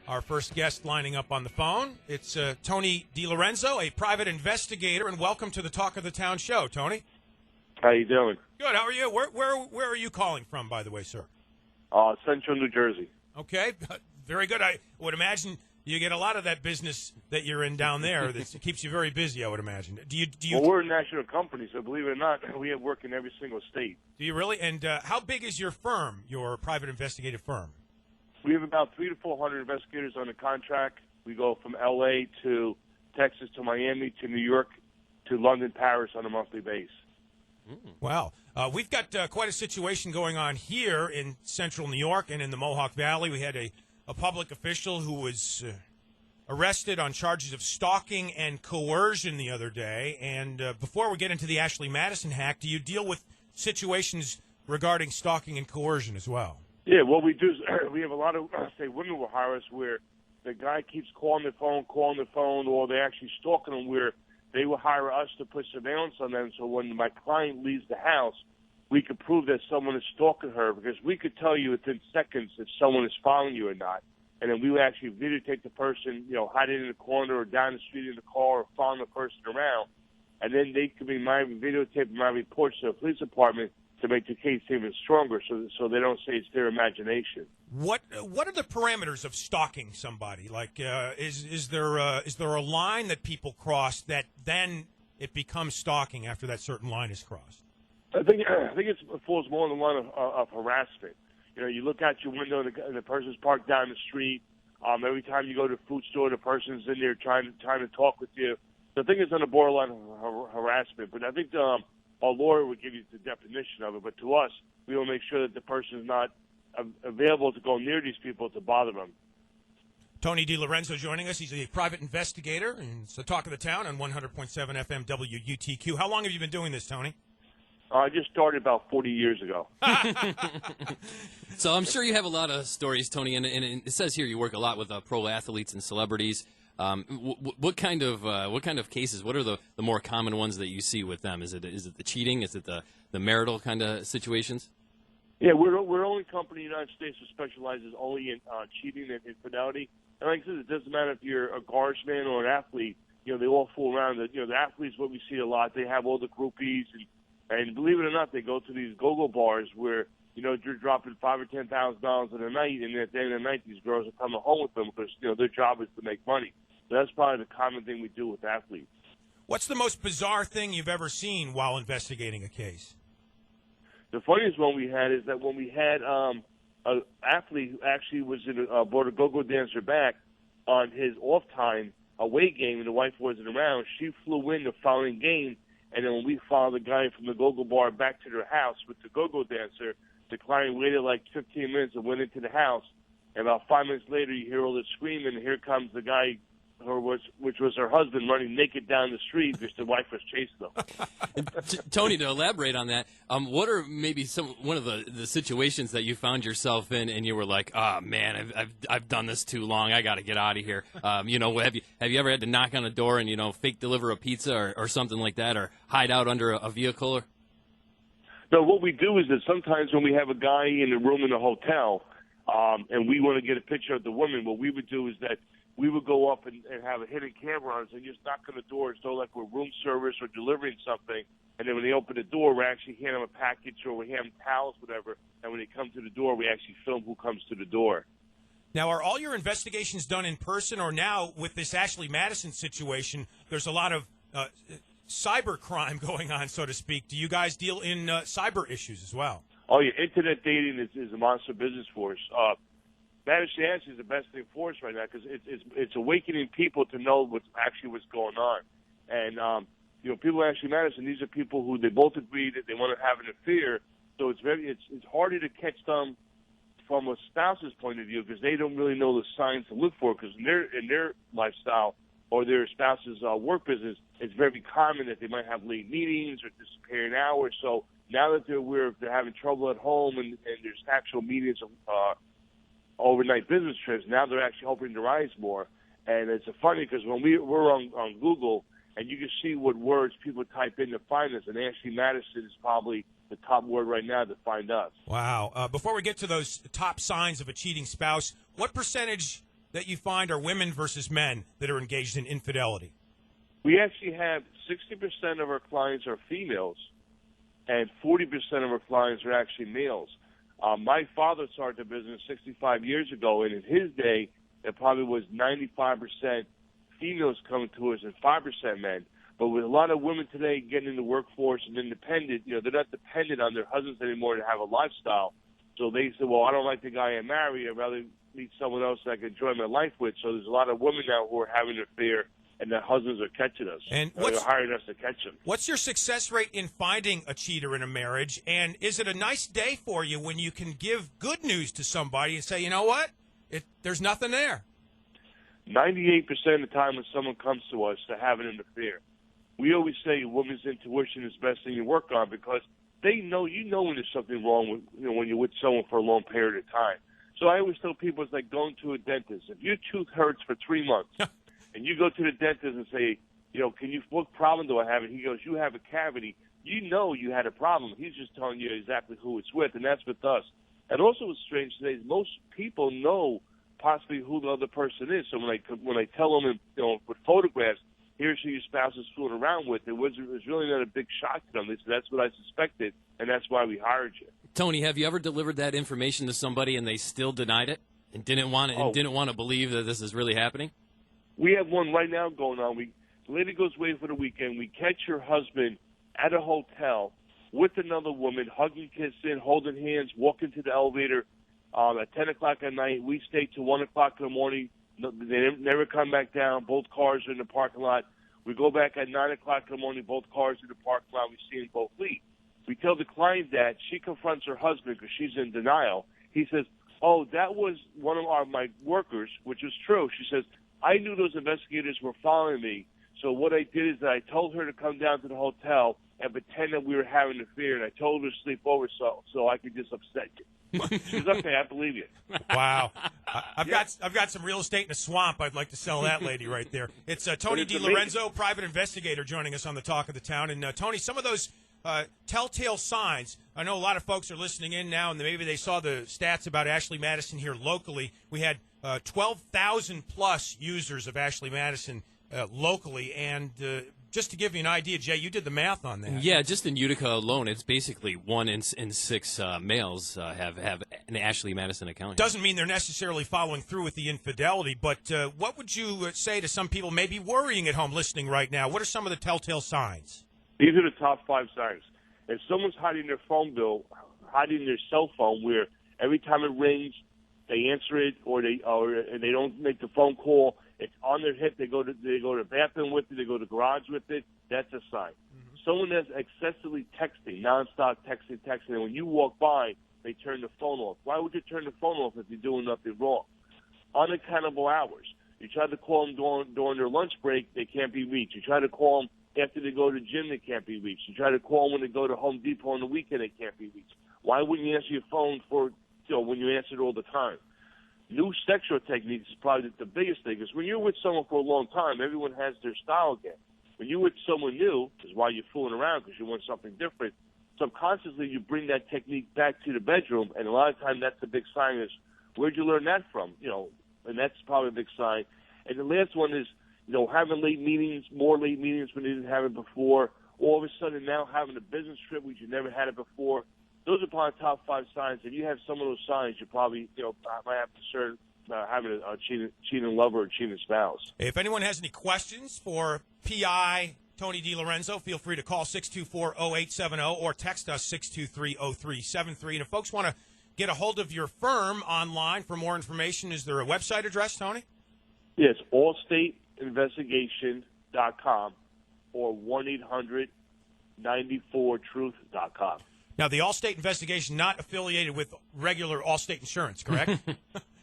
Our first guest lining up on the phone. It's Tony DeLorenzo, a private investigator, and welcome to the Talk of the Town show, Tony. How you doing? Good. How are you? Where are you calling from, by the way, sir? Central New Jersey. Okay. Very good. I would imagine you get a lot of that business that you're in down there. That keeps you very busy, I would imagine. Do you? Well, we're a national company, so believe it or not, we have work in every single state. Do you really? And how big is your firm, your private investigative firm? We have about 300 to 400 investigators on the contract. We go from L.A. to Texas to Miami to New York to London, Paris on a monthly basis. Wow. We've got quite a situation going on here in central New York and in the Mohawk Valley. We had a public official who was arrested on charges of stalking and coercion the other day. And before we get into the Ashley Madison hack, do you deal with situations regarding stalking and coercion as well? Yeah, what we do is we have a lot of, women will hire us where the guy keeps calling the phone, or they're actually stalking them, where they will hire us to put surveillance on them, so when my client leaves the house, we could prove that someone is stalking her, because we could tell you within seconds if someone is following you or not. And then we would actually videotape the person, hiding in the corner or down the street in the car or following the person around. And then they could be videotaping my reports to the police department to make the case even stronger, so they don't say it's their imagination. What are the parameters of stalking somebody? Like, is there a line that people cross that then it becomes stalking after that certain line is crossed? I think it falls more on the line of harassment. You look out your window and the person's parked down the street. Every time you go to a food store, the person's in there trying to talk with you. So I think it's on the borderline of harassment. But I think our lawyer would give you the definition of it. But to us, we will make sure that the person is not available to go near these people to bother them. Tony DeLorenzo joining us. He's a private investigator, and it's the Talk of the Town on 100.7 FM WUTQ. How long have you been doing this, Tony? I just started about 40 years ago. So I'm sure you have a lot of stories, Tony, and it says here you work a lot with pro athletes and celebrities. What kind of cases? What are the more common ones that you see with them? Is it the cheating? Is it the marital kind of situations? Yeah, we're the only company in the United States that specializes only in cheating and infidelity. And like I said, it doesn't matter if you're a guardsman or an athlete. They all fool around. The athletes, what we see a lot, they have all the groupies, and believe it or not, they go to these go-go bars where you're dropping $5,000 or $10,000 in a night, and at the end of the night, these girls are coming home with them because their job is to make money. So that's probably the common thing we do with athletes. What's the most bizarre thing you've ever seen while investigating a case? The funniest one we had is that when we had an athlete who actually was brought a go-go dancer back on his off-time away game, and the wife wasn't around, she flew in the following game, and then when we followed the guy from the go-go bar back to their house with the go-go dancer, the client waited like 15 minutes and went into the house, and about 5 minutes later you hear all this screaming, and here comes the guy which was her husband running naked down the street because the wife was chasing them. Tony, to elaborate on that, what are maybe one of the situations that you found yourself in, and you were like, "Oh man, I've done this too long. I got to get out of here." Have you ever had to knock on a door and fake deliver a pizza or something like that, or hide out under a vehicle? Or? No, what we do is that sometimes when we have a guy in a room in a hotel, and we want to get a picture of the woman, what we would do is that we would go up and have a hidden camera on us and just knock on the door as though like we're room service or delivering something. And then when they open the door, we actually hand them a package or we hand them towels, whatever. And when they come to the door, we actually film who comes to the door. Now, are all your investigations done in person, or now with this Ashley Madison situation, there's a lot of cyber crime going on, so to speak. Do you guys deal in cyber issues as well? Oh, yeah. Internet dating is a monster business for us. Madison is the best thing for us right now because it's awakening people to know what's going on. And, people actually Madison, these are people who they both agree that they want to have an affair. So it's harder to catch them from a spouse's point of view because they don't really know the signs to look for because in their lifestyle or their spouse's work business, it's very common that they might have late meetings or disappearing hours. So now that they're aware of they're having trouble at home and there's actual meetings overnight business trips, now they're actually opening their eyes more. And it's funny because when we're on Google and you can see what words people type in to find us, and Ashley Madison is probably the top word right now to find us. Wow. Before we get to those top signs of a cheating spouse, what percentage that you find are women versus men that are engaged in infidelity? We actually have 60% of our clients are females, and 40% of our clients are actually males. My father started the business 65 years ago, and in his day, it probably was 95% females coming to us and 5% men. But with a lot of women today getting in the workforce and independent, they're not dependent on their husbands anymore to have a lifestyle. So they say, well, I don't like the guy I marry. I'd rather meet someone else that I can enjoy my life with. So there's a lot of women now who are having an affair, and their husbands are catching us. And they're hiring us to catch them. What's your success rate in finding a cheater in a marriage? And is it a nice day for you when you can give good news to somebody and say, you know what, there's nothing there? 98% of the time when someone comes to us to have an affair, we always say a woman's intuition is the best thing to work on, because they know, when there's something wrong with, when you're with someone for a long period of time. So I always tell people it's like going to a dentist. If your tooth hurts for 3 months and you go to the dentist and say, what problem do I have? And he goes, you have a cavity. You know you had a problem. He's just telling you exactly who it's with, and that's with us. And also what's strange today is most people know possibly who the other person is. So when I tell them, with photographs, here's who your spouse is fooling around with, it was really not a big shock to them. They said, that's what I suspected, and that's why we hired you. Tony, have you ever delivered that information to somebody and they still denied it and didn't want to believe that this is really happening? We have one right now going on. The lady goes away for the weekend. We catch her husband at a hotel with another woman, hugging, kissing, holding hands, walking to the elevator at 10 o'clock at night. We stay till 1 o'clock in the morning. They never come back down. Both cars are in the parking lot. We go back at 9 o'clock in the morning. Both cars in the parking lot. We see them both leave. We tell the client that. She confronts her husband because she's in denial. He says, oh, that was one of my workers, which is true. She says, I knew those investigators were following me. So what I did is that I told her to come down to the hotel and pretend that we were having an affair, and I told her to sleep over so I could just upset you. She says, okay, I believe you. Wow. I've got some real estate in a swamp. I'd like to sell that lady right there. It's Tony DeLorenzo, private investigator, joining us on the Talk of the Town. And, Tony, some of those telltale signs, I know a lot of folks are listening in now, and maybe they saw the stats about Ashley Madison here locally. We had 12,000-plus users of Ashley Madison locally, and just to give you an idea, Jay, you did the math on that. Yeah, just in Utica alone, it's basically 1 in 6 males have an Ashley Madison account. Doesn't mean they're necessarily following through with the infidelity, but what would you say to some people maybe worrying at home listening right now? What are some of the telltale signs? These are the top 5 signs. If someone's hiding their phone bill, hiding their cell phone, where every time it rings, they answer it, or they don't make the phone call. It's on their hip. They go to the bathroom with it. They go to the garage with it. That's a sign. Mm-hmm. Someone that's excessively texting, nonstop texting, and when you walk by, they turn the phone off. Why would you turn the phone off if you're doing nothing wrong? Unaccountable hours. You try to call them during their lunch break, they can't be reached. You try to call them after they go to the gym, they can't be reached. You try to call them when they go to Home Depot on the weekend, they can't be reached. Why wouldn't you answer your phone when you answer it all the time? New sexual techniques is probably the biggest thing, because when you're with someone for a long time, everyone has their style again. When you're with someone new, is why you're fooling around, because you want something different. Subconsciously, you bring that technique back to the bedroom, and a lot of times that's the big sign is, where'd you learn that from? And that's probably a big sign. And the last one is, having late meetings, more late meetings when you didn't have it before. All of a sudden now having a business trip which you never had it before. Those are probably top 5 signs. If you have some of those signs, you probably, might have concern having a cheating lover or cheating spouse. If anyone has any questions for P.I. Tony DeLorenzo, feel free to call 624-0870 or text us 623-0373. And if folks want to get a hold of your firm online for more information, is there a website address, Tony? Yes, allstateinvestigation.com or 1-800-94-TRUTH.com. Now, the Allstate Investigation not affiliated with regular Allstate Insurance, correct?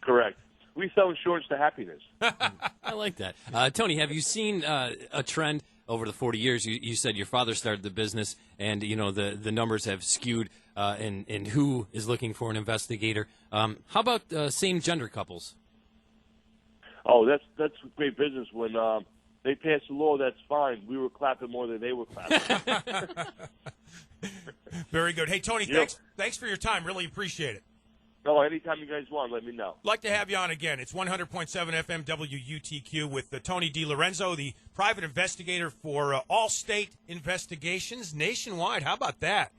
Correct. We sell insurance to happiness. I like that. Tony, have you seen a trend over the 40 years? You said your father started the business, and the numbers have skewed in who is looking for an investigator. How about same-gender couples? Oh, that's great business. When they passed the law, that's fine. We were clapping more than they were clapping. Very good. Hey, Tony, thanks for your time. Really appreciate it. No, anytime you guys want, let me know. Like to have you on again. It's 100.7 FM WUTQ with Tony DeLorenzo, the private investigator for All State Investigations nationwide. How about that?